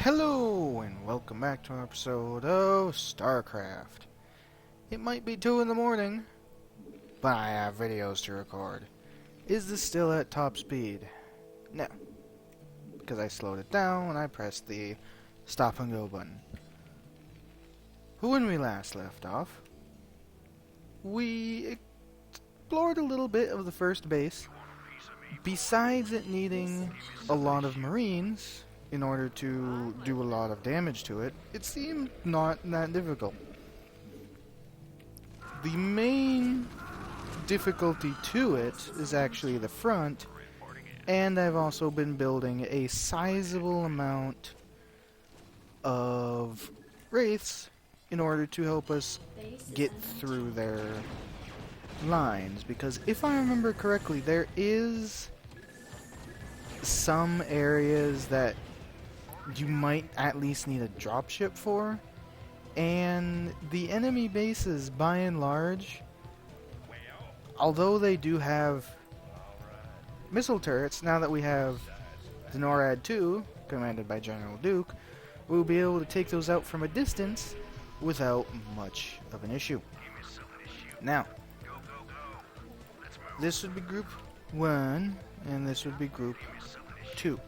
Hello, and welcome back to an episode of Starcraft. It might be 2 in the morning, but I have videos to record. Is this still at top speed? No, because I slowed it down when I pressed the stop and go button. When we last left off, we explored a little bit of the first base. Besides it needing a lot of Marines in order to do a lot of damage to it, it seemed not that difficult. The main difficulty to it is actually the front, and I've also been building a sizable amount of wraiths in order to help us get through their lines, because if I remember correctly, there is some areas that you might at least need a dropship for, and the enemy bases, by and large, although they do have missile turrets, now that we have the NORAD 2, commanded by General Duke, we'll be able to take those out from a distance without much of an issue. Now, this would be Group 1, and this would be Group 2.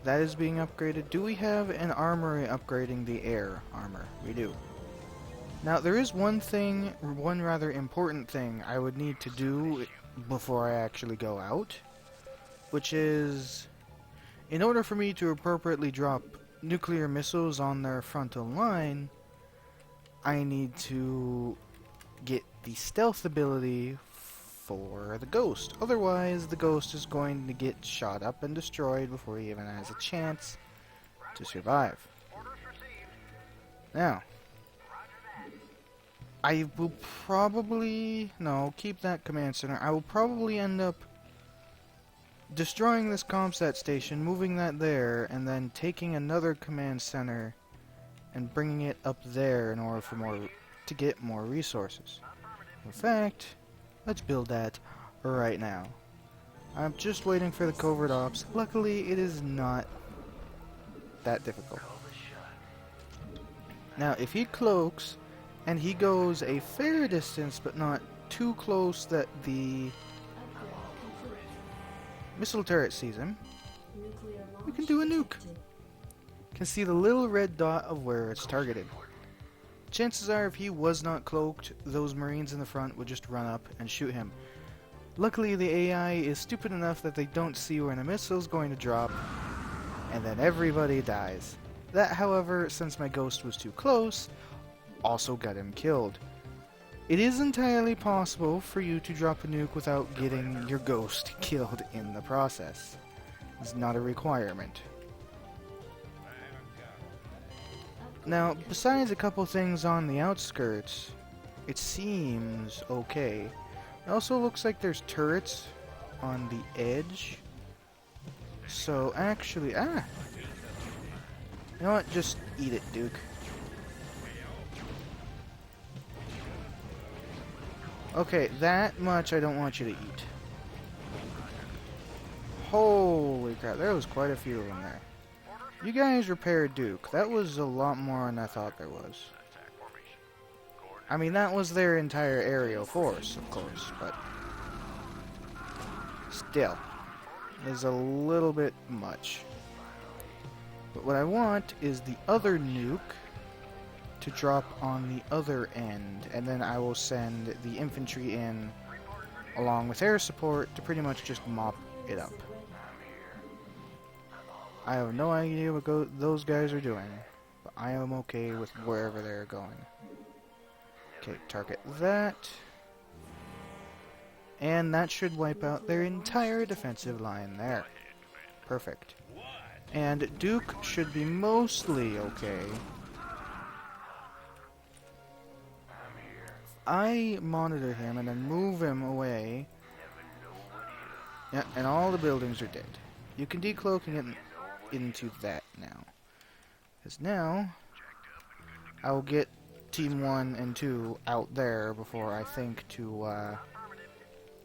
That is being upgraded. Do we have an armory upgrading the air armor? We do. Now, there is one rather important thing I would need to do before I actually go out, which is, in order for me to appropriately drop nuclear missiles on their frontal line, I need to get the stealth ability for the Ghost. Otherwise, the Ghost is going to get shot up and destroyed before he even has a chance to survive. Now, I will probably... no, keep that command center. I will probably end up destroying this ComSat station, moving that there, and then taking another command center and bringing it up there in order to get more resources. In fact, let's build that right now. I'm just waiting for the covert ops. Luckily, it is not that difficult. Now, if he cloaks, and he goes a fair distance, but not too close that the missile turret sees him, we can do a nuke. You can see the little red dot of where it's targeted. Chances are, if he was not cloaked, those Marines in the front would just run up and shoot him. Luckily, the AI is stupid enough that they don't see when a missile's going to drop, and then everybody dies. That, however, since my Ghost was too close, also got him killed. It is entirely possible for you to drop a nuke without getting your Ghost killed in the process. It's not a requirement. Now, besides a couple things on the outskirts, it seems okay. It also looks like there's turrets on the edge. So, actually, you know what? Just eat it, Duke. Okay, that much I don't want you to eat. Holy crap, there was quite a few of them there. You guys repaired Duke. That was a lot more than I thought there was. I mean, that was their entire aerial force, of course, but still, is a little bit much. But what I want is the other nuke to drop on the other end, and then I will send the infantry in along with air support to pretty much just mop it up. I have no idea what those guys are doing, but I am okay with wherever they're going. Okay, target that. And that should wipe out their entire defensive line there. Perfect. And Duke should be mostly okay. I monitor him and then move him away. Yeah, and all the buildings are dead. You can decloak and get into that now. Because now, I will get Team 1 and 2 out there before I think to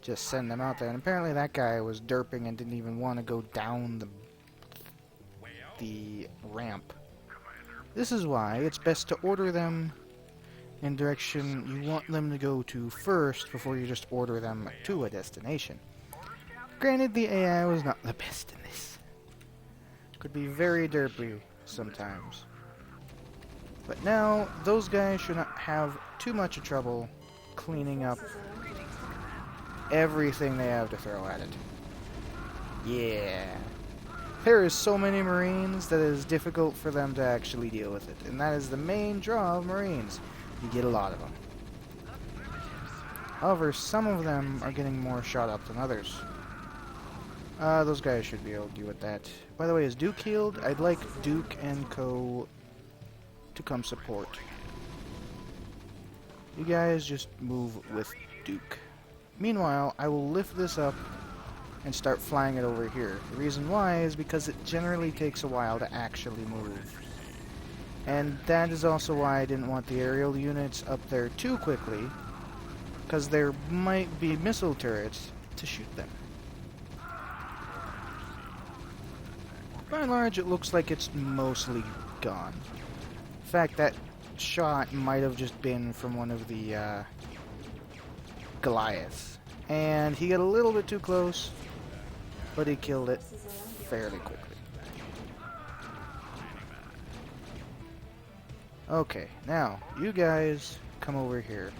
just send them out there. And apparently that guy was derping and didn't even want to go down the the ramp. This is why it's best to order them in direction you want them to go to first before you just order them to a destination. Granted, the AI was not the best in this. Could be very derpy sometimes. But now, those guys should not have too much of trouble cleaning up everything they have to throw at it. Yeah. There is so many Marines that it is difficult for them to actually deal with it. And that is the main draw of Marines. You get a lot of them. However, some of them are getting more shot up than others. Those guys should be able to deal with that. By the way, is Duke healed? I'd like Duke and Co. to come support. You guys just move with Duke. Meanwhile, I will lift this up and start flying it over here. The reason why is because it generally takes a while to actually move. And that is also why I didn't want the aerial units up there too quickly, because there might be missile turrets to shoot them. By and large, it looks like it's mostly gone. In fact, that shot might have just been from one of the Goliaths. And he got a little bit too close, but he killed it fairly quickly. Okay, now, you guys come over here.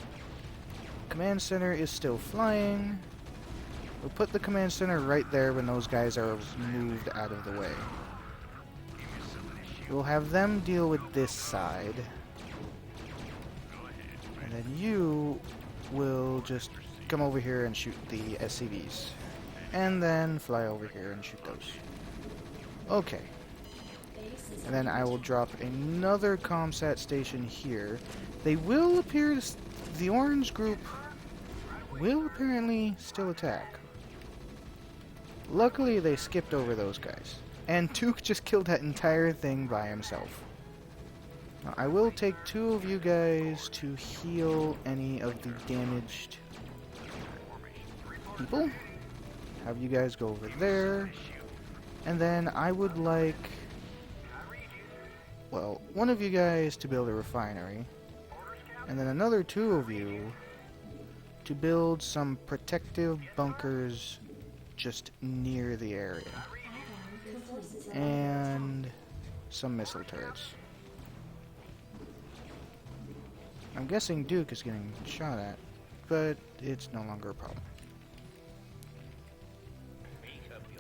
Command center is still flying. We'll put the command center right there when those guys are moved out of the way. We'll have them deal with this side. And then you will just come over here and shoot the SCVs. And then fly over here and shoot those. Okay. And then I will drop another ComSat station here. They will appear to... The orange group will apparently still attack. Luckily, they skipped over those guys. And Duke just killed that entire thing by himself. Now, I will take two of you guys to heal any of the damaged people. Have you guys go over there. And then I would like, well, one of you guys to build a refinery. And then another two of you to build some protective bunkers just near the area. And some missile turrets. I'm guessing Duke is getting shot at, but it's no longer a problem.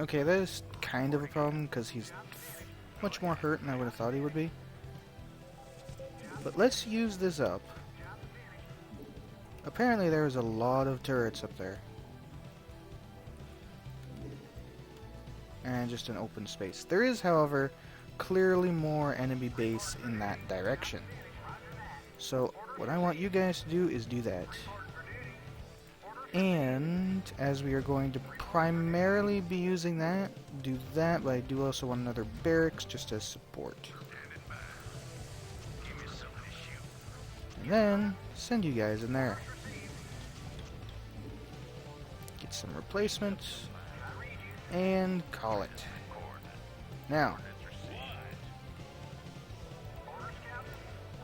Okay, that is kind of a problem because he's much more hurt than I would have thought he would be. But let's use this up. Apparently there's a lot of turrets up there. And just an open space. There is, however, clearly more enemy base in that direction. So what I want you guys to do is do that. And as we are going to primarily be using that, do that, but I do also want another barracks just as support. And then send you guys in there. Get some replacements. And call it. Now,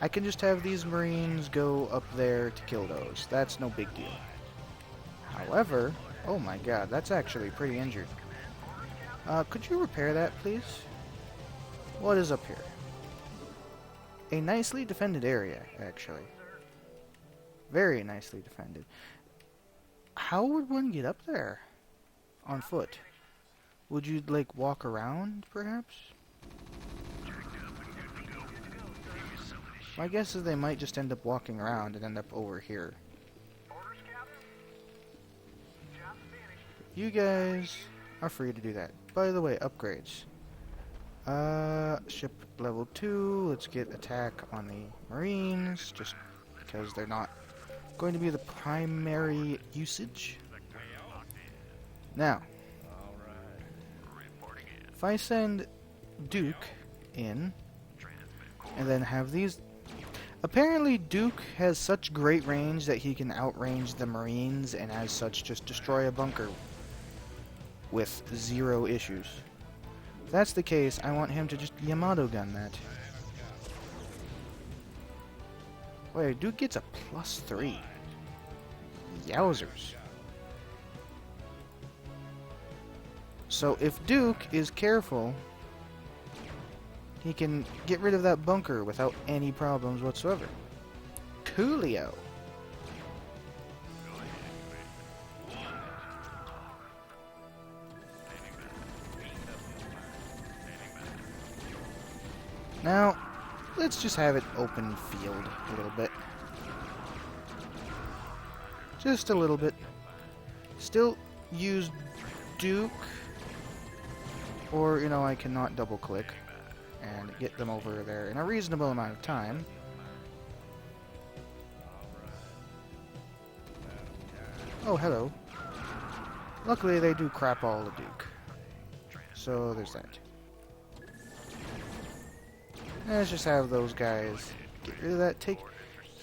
I can just have these Marines go up there to kill those. That's no big deal. However, oh my god, that's actually pretty injured. Could you repair that, please? What is up here? A nicely defended area, actually. Very nicely defended. How would one get up there? On foot? Would you, like, walk around, perhaps? My guess is they might just end up walking around and end up over here. You guys are free to do that. By the way, upgrades. Ship level 2. Let's get attack on the Marines, just because they're not going to be the primary usage. Now, if I send Duke in, and then have these... Apparently Duke has such great range that he can outrange the Marines, and as such just destroy a bunker with zero issues. that's the case, I want him to just Yamato gun that. Wait, Duke gets a +3. Yowzers. So if Duke is careful, he can get rid of that bunker without any problems whatsoever. Coolio. Now, let's just have it open field a little bit. Just a little bit. Still use Duke. Or, you know, I cannot double click and get them over there in a reasonable amount of time. Oh, hello. Luckily, they do crap all the Duke. So, there's that. Let's just have those guys get rid of that.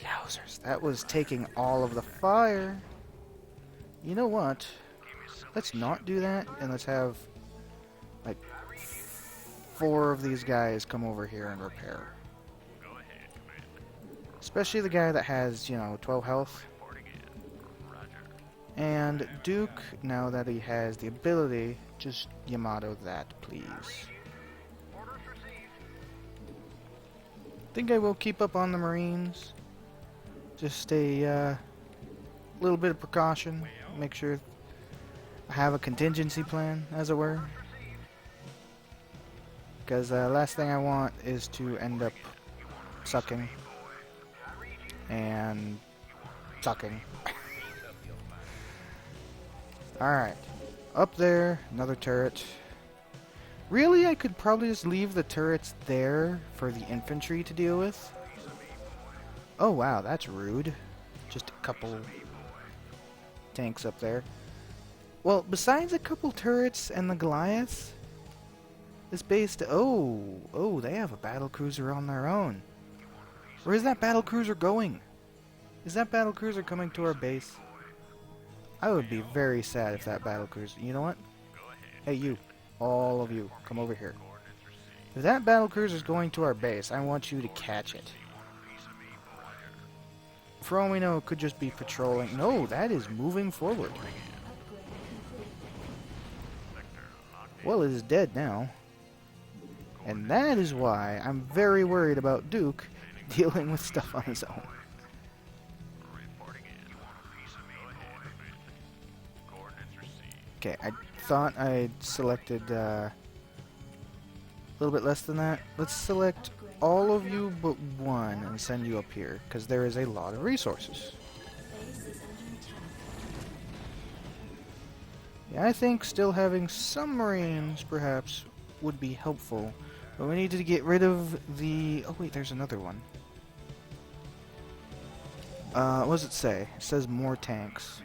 Yowzers, that was taking all of the fire. You know what? Let's not do that, and let's have, like, 4 of these guys come over here and repair. Especially the guy that has, you know, 12 health. And Duke, now that he has the ability, just Yamato that, please. I think I will keep up on the Marines. Just a little bit of precaution. Make sure I have a contingency plan, as it were. Because the last thing I want is to end up sucking. And sucking. Alright. Up there, another turret. Really, I could probably just leave the turrets there for the infantry to deal with. Oh wow, that's rude. Just a couple tanks up there. Well, besides a couple turrets and the Goliaths, this base... Oh, they have a battlecruiser on their own. Where is that battlecruiser going? Is that battlecruiser coming to our base? I would be very sad if that battlecruiser... You know what? Hey, you. All of you, come over here. If that battlecruiser is going to our base, I want you to catch it. For all we know, it could just be patrolling. No, that is moving forward. Well, it is dead now. And that is why I'm very worried about Duke dealing with stuff on his own. Okay, I thought I selected a little bit less than that. Let's select all of you but one and send you up here, because there is a lot of resources. Yeah, I think still having some Marines, perhaps, would be helpful. But we need to get rid of the... Oh wait, there's another one. What does it say? It says more tanks.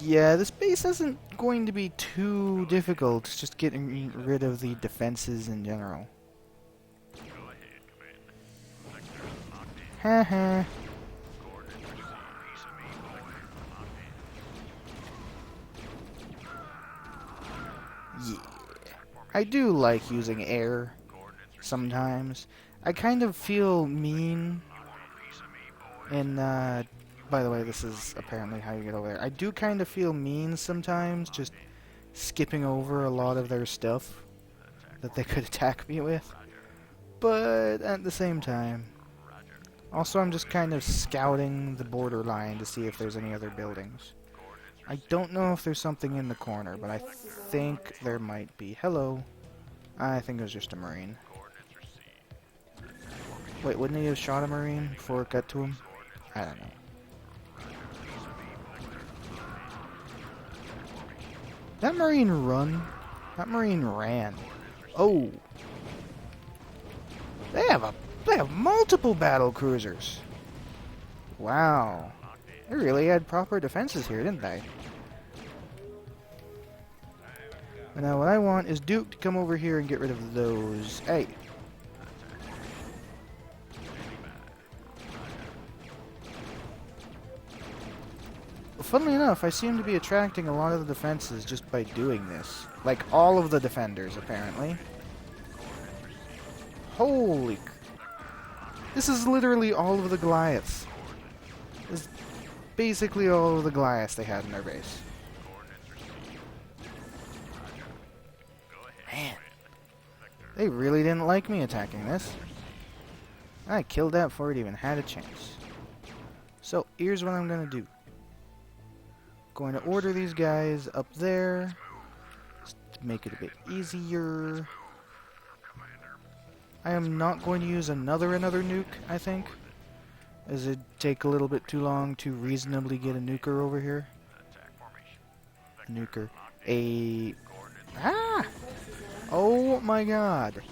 Yeah, this base isn't going to be too difficult. It's just getting rid of the defenses in general. Haha. Yeah. I do like using air sometimes. I kind of feel mean in, by the way, this is apparently how you get over there. I do kind of feel mean sometimes, just skipping over a lot of their stuff that they could attack me with. But at the same time, also I'm just kind of scouting the borderline to see if there's any other buildings. I don't know if there's something in the corner, but I think there might be. Hello. I think it was just a Marine. Wait, wouldn't he have shot a Marine before it got to him? I don't know. That Marine run? That Marine ran. Oh. They have multiple battle cruisers. Wow. They really had proper defenses here, didn't they? But now what I want is Duke to come over here and get rid of those. Hey. funnily enough, I seem to be attracting a lot of the defenses just by doing this. Like, all of the defenders, apparently. Holy... This is literally all of the Goliaths. This is basically all of the Goliaths they had in their base. Man. They really didn't like me attacking this. I killed that before it even had a chance. So, here's what I'm going to do. Going to order these guys up there to make it a bit easier. I am not going to use another nuke, I think, as it'd take a little bit too long to reasonably get a nuker over here. Nuker. Ah! Oh my god.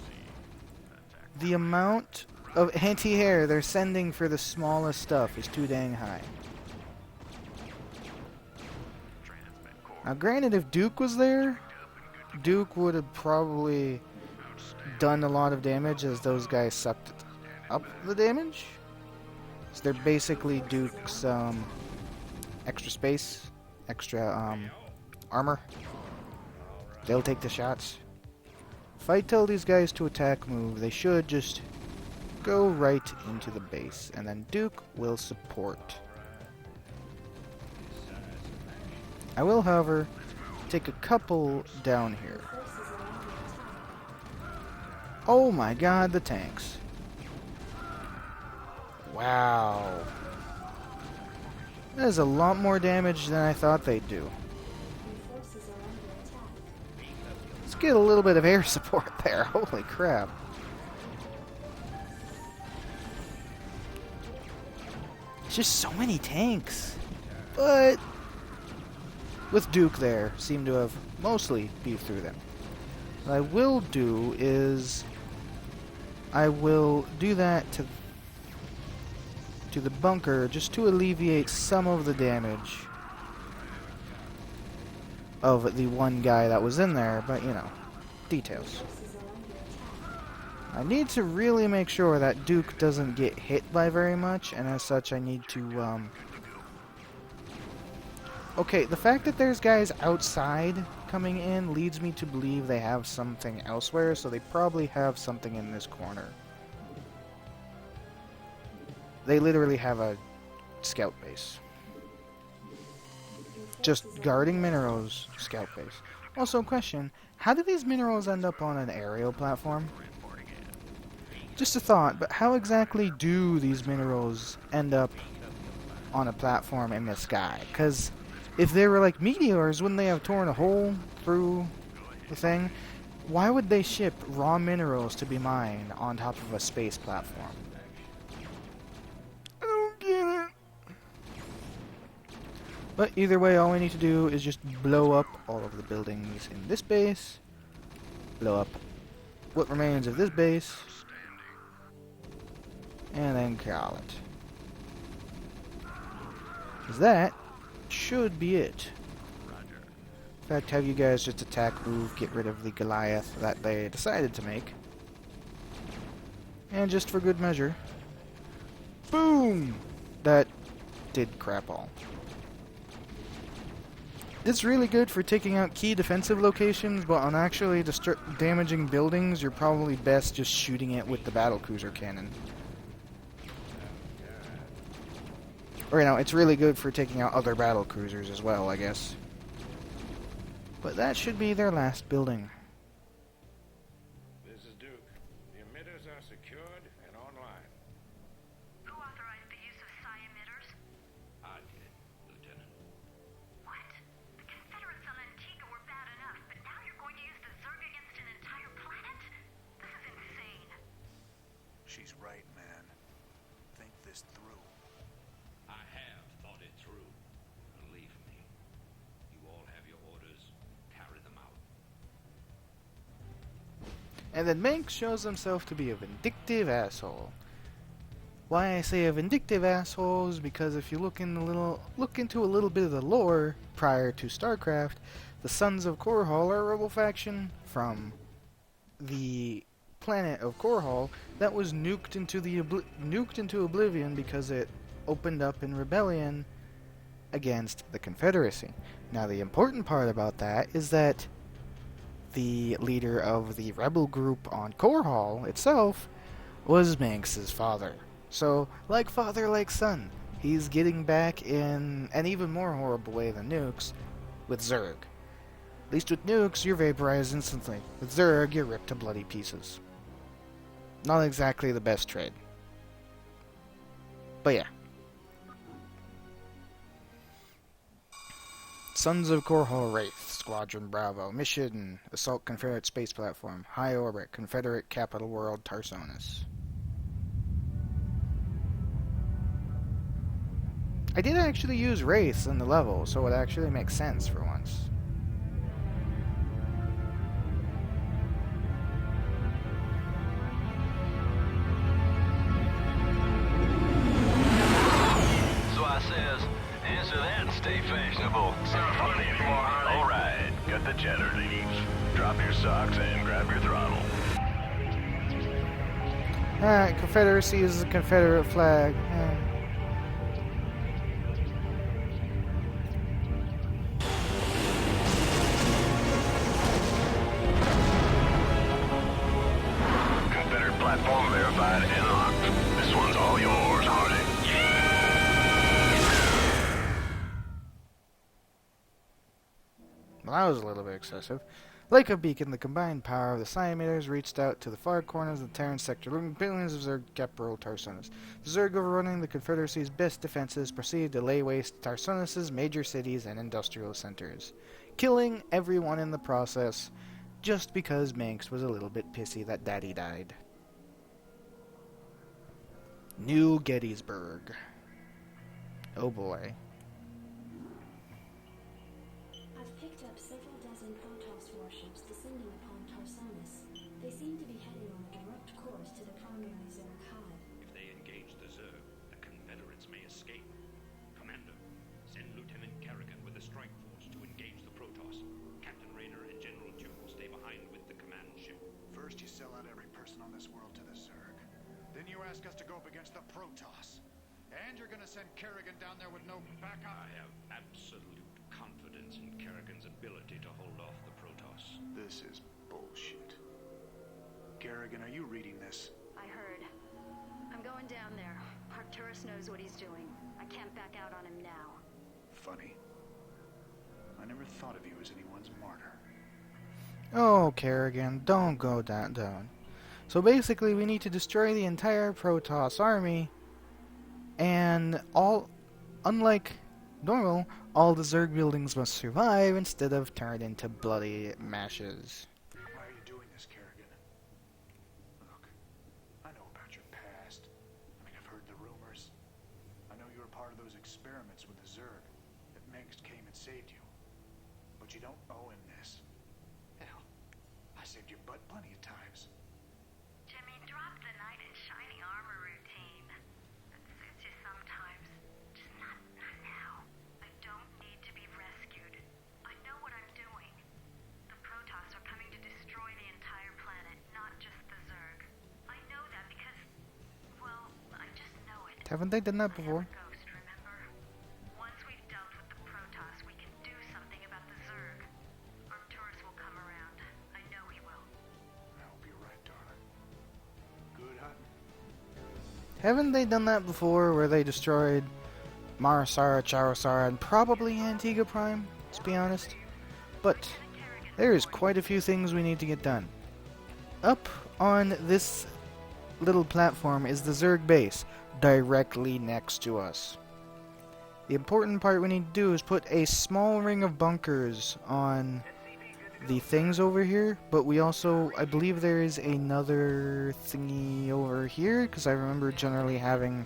The amount of anti-air they're sending for the smallest stuff is too dang high. Now granted, if Duke was there, Duke would have probably done a lot of damage as those guys sucked up the damage. So they're basically Duke's extra space, extra armor. They'll take the shots. If I tell these guys to attack move, they should just go right into the base, and then Duke will support. I will, however, take a couple down here. Oh my god, the tanks. Wow. That is a lot more damage than I thought they'd do. Let's get a little bit of air support there. Holy crap. It's just so many tanks. But with Duke there, seem to have mostly beefed through them. What I will do is I will do that to the bunker just to alleviate some of the damage of the one guy that was in there, but you know, details. I need to really make sure that Duke doesn't get hit by very much, and as such I need to okay, the fact that there's guys outside coming in leads me to believe they have something elsewhere, so they probably have something in this corner. They literally have a scout base. Just guarding minerals, scout base. Also, question, how do these minerals end up on an aerial platform? Just a thought, but how exactly do these minerals end up on a platform in the sky? Because if they were like meteors, wouldn't they have torn a hole through the thing? Why would they ship raw minerals to be mined on top of a space platform? I don't get it. But either way, all we need to do is just blow up all of the buildings in this base, blow up what remains of this base, and then call it. Because that should be it. In fact, have you guys just attack move, get rid of the Goliath that they decided to make. And just for good measure, boom! That did crap all. It's really good for taking out key defensive locations, but on actually damaging buildings, you're probably best just shooting it with the battlecruiser cannon. Or, you know, it's really good for taking out other battlecruisers as well, I guess. But that should be their last building. This is Duke. The emitters are secured and online. Who authorized the use of psi emitters? I did, Lieutenant. What? The Confederates on Antigua were bad enough, but now you're going to use the Zerg against an entire planet? This is insane. She's right, man. Think this through. I have thought it through. Believe me. You all have your orders. Carry them out. And then Mengsk shows himself to be a vindictive asshole. Why I say a vindictive asshole is because if you look into a little bit of the lore prior to Starcraft, the Sons of Korhal are a rebel faction from the planet of Korhal that was nuked into oblivion because it opened up in rebellion against the Confederacy. Now, the important part about that is that the leader of the rebel group on Core Hall itself was Mengsk's father. So, like father, like son, he's getting back in an even more horrible way than nukes with Zerg. At least with nukes, you're vaporized instantly. With Zerg, you're ripped to bloody pieces. Not exactly the best trade. But yeah. Sons of Korhal Wraith, Squadron Bravo, Mission, Assault Confederate Space Platform, High Orbit, Confederate Capital World, Tarsonis. I did actually use Wraiths in the level, so it actually makes sense for once. So I says, answer that and stay fashionable. Sound funny anymore, Harley? All right, got the cheddar leaves. Drop your socks and grab your throttle. Alright, Confederacy is the Confederate flag. Confederate platform verified and locked. This one's all yours, Harley. Well, that was a little bit excessive. Like a beacon, the combined power of the Siameters reached out to the far corners of the Terran sector, looting billions of Zerg Capital Tarsonis. The Zerg, overrunning the Confederacy's best defenses, proceeded to lay waste Tarsonis' major cities and industrial centers, killing everyone in the process, just because Mengsk was a little bit pissy that Daddy died. New Gettysburg. Oh boy. I've picked up several dozen Protoss warships descending upon Tarsonis. They seem to be heading on a direct course to the primary Zerg hive. If they engage the Zerg, the Confederates may escape. Commander, send Lieutenant Kerrigan with a strike force to engage the Protoss. Captain Rayner and General Duke will stay behind with the command ship. First, you sell out every person on this world to the Zerg. Then you ask us to go up against the Protoss. And you're gonna send Kerrigan down there with no backup? I have absolute confidence in Kerrigan's ability to hold off the Protoss. This is bullshit. Kerrigan, are you reading this? I heard. I'm going down there. Arcturus knows what he's doing. I can't back out on him now. Funny. I never thought of you as anyone's martyr. Oh, Kerrigan, don't go that down. So basically, we need to destroy the entire Protoss army, and unlike normal, all the Zerg buildings must survive instead of turn into bloody mashes. Why are you doing this, Kerrigan? Look, I know about your past. I mean, I've heard the rumors. I know you were part of those experiments with the Zerg, that Mengsk came and saved you. But you don't owe him this. Hell, I saved your butt plenty of times. Jimmy, drop the knight in shining armor routine. That suits you sometimes. Just not now. I don't need to be rescued. I know what I'm doing. The Protoss are coming to destroy the entire planet, not just the Zerg. I know that because, well, I just know it. Haven't they done that before? Ghost, remember? Once we've dealt with the Protoss, we can do something about the Zerg. Arcturus will come around. I know he will. I hope you're right, darling. Good hunting. Haven't they done that before, where they destroyed Marasara, Charosara, and probably Antigua Prime, to be honest? But there is quite a few things we need to get done. Up on this little platform is the Zerg base, directly next to us. The important part we need to do is put a small ring of bunkers on the things over here, but we also, I believe there is another thingy over here, because I remember generally having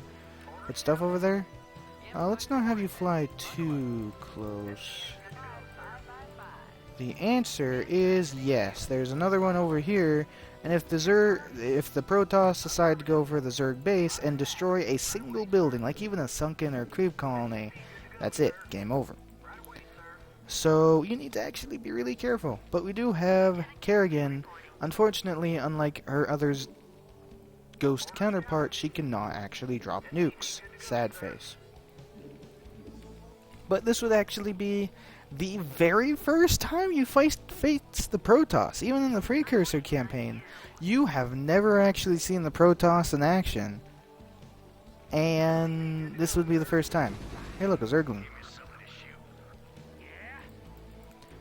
good stuff over there. Let's not have you fly too close. The answer is yes. There's another one over here, and if the Protoss decide to go for the Zerg base and destroy a single building, like even a sunken or creep colony, that's it. Game over. So you need to actually be really careful. But we do have Kerrigan. Unfortunately, unlike her other ghost counterpart, she cannot actually drop nukes. Sad face. But this would actually be the very first time you face the Protoss, even in the Precursor campaign. You have never actually seen the Protoss in action. And this would be the first time. Hey look, a Zergling.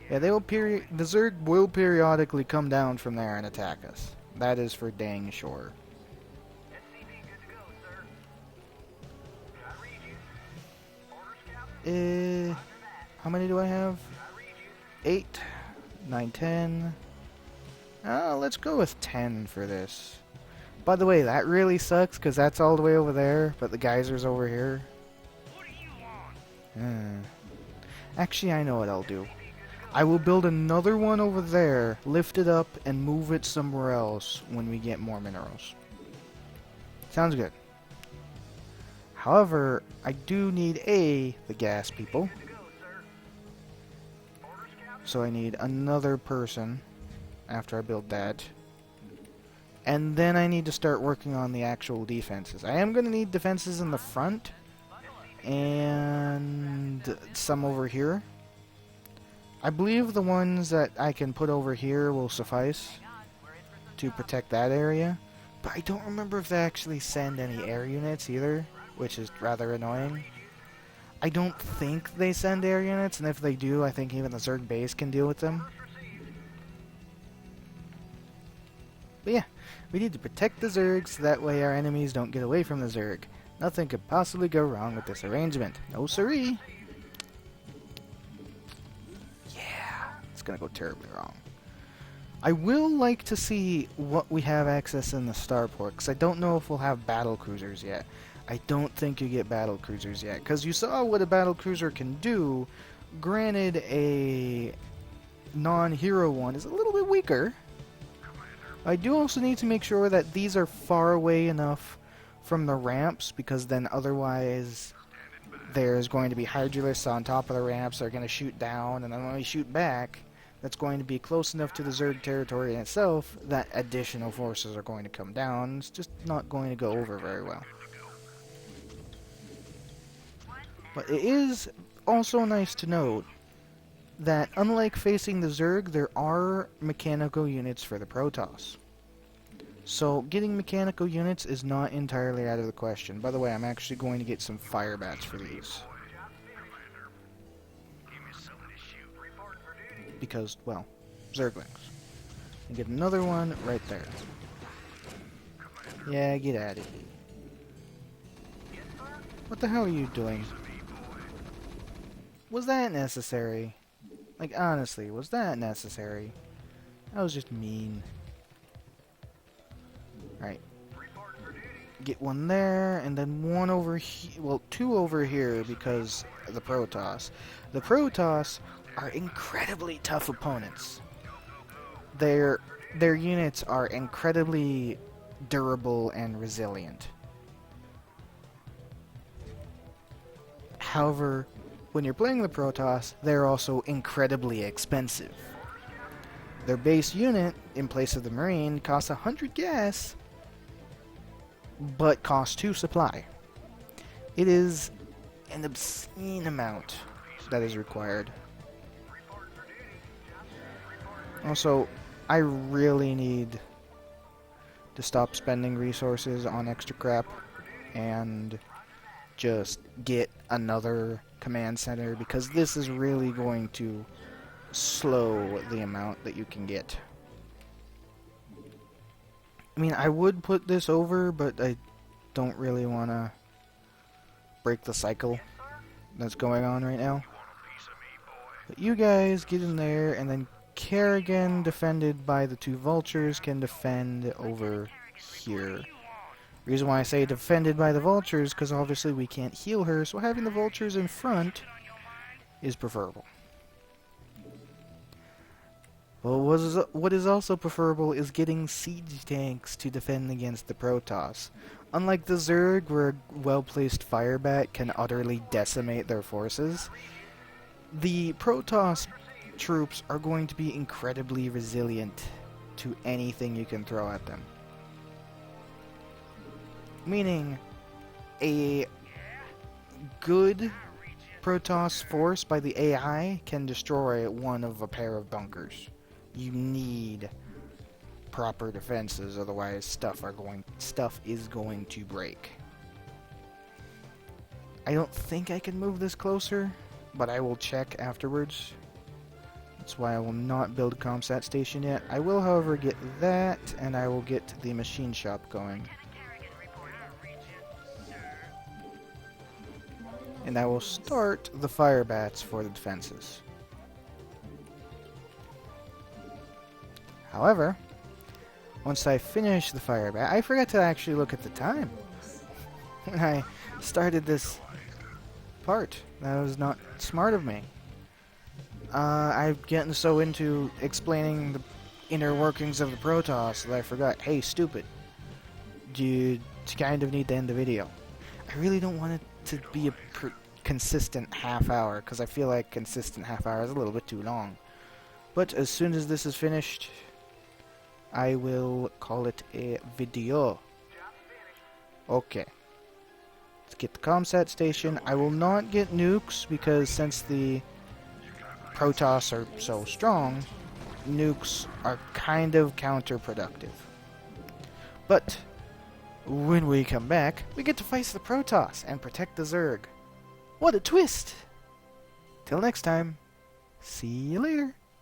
Yeah, the Zerg will periodically come down from there and attack us. That is for dang sure. How many do I have? 8, 9, 10. Let's go with 10 for this. By the way, that really sucks because that's all the way over there, but the geyser's over here. Actually, I know what I'll do. I will build another one over there, lift it up, and move it somewhere else when we get more minerals. Sounds good. However, I do need the gas people. So I need another person after I build that. And then I need to start working on the actual defenses. I am going to need defenses in the front and some over here. I believe the ones that I can put over here will suffice to protect that area. But I don't remember if they actually send any air units either, which is rather annoying. I don't think they send air units, and if they do, I think even the Zerg base can deal with them. But yeah, we need to protect the Zerg so that way our enemies don't get away from the Zerg. Nothing could possibly go wrong with this arrangement. No siree. Yeah, it's gonna go terribly wrong. I will like to see what we have access in the starport, because I don't know if we'll have battle cruisers yet. I don't think you get battle cruisers yet, because you saw what a battle cruiser can do. Granted, a non-hero one is a little bit weaker. I do also need to make sure that these are far away enough from the ramps, because then otherwise there's going to be hydralisks on top of the ramps that are going to shoot down, and then when we shoot back, that's going to be close enough to the Zerg territory in itself that additional forces are going to come down. It's just not going to go over very well. But it is also nice to note that unlike facing the Zerg, there are mechanical units for the Protoss. So getting mechanical units is not entirely out of the question. By the way, I'm actually going to get some fire bats for these. Because, well, Zerglings. And get another one right there. Yeah, get at it. What the hell are you doing? Was that necessary? Like, honestly, was that necessary? That was just mean. Alright. Get one there, and then one over here. Well, two over here because of the Protoss. The Protoss are incredibly tough opponents. Their units are incredibly durable and resilient. However, when you're playing the Protoss, they're also incredibly expensive. Their base unit, in place of the Marine, costs 100 gas, but costs 2 supply. It is an obscene amount that is required. Also, I really need to stop spending resources on extra crap and just get another command center, because this is really going to slow the amount that you can get. I mean, I would put this over, but I don't really want to break the cycle that's going on right now. But you guys get in there, and then Kerrigan, defended by the 2 vultures, can defend over here. Reason why I say defended by the vultures, because obviously we can't heal her, so having the vultures in front is preferable. Well, what is also preferable is getting siege tanks to defend against the Protoss. Unlike the Zerg, where a well-placed firebat can utterly decimate their forces, the Protoss troops are going to be incredibly resilient to anything you can throw at them. Meaning, a good Protoss force by the AI can destroy one of a pair of bunkers. You need proper defenses, otherwise stuff is going to break. I don't think I can move this closer, but I will check afterwards. That's why I will not build a ComSat station yet. I will, however, get that, and I will get the machine shop going. And I will start the fire bats for the defenses. However, once I finish the fire bat, I forgot to actually look at the time when I started this part. That was not smart of me. I'm getting so into explaining the inner workings of the Protoss that I forgot. Hey, stupid. You kind of need to end the video. I really don't want it to be a consistent half hour, because I feel like consistent half hour is a little bit too long. But as soon as this is finished, I will call it a video. Okay. Let's get the ComSat station. I will not get nukes, because since the Protoss are so strong, nukes are kind of counterproductive. But when we come back, we get to face the Protoss and protect the Zerg. What a twist! Till next time, see you later.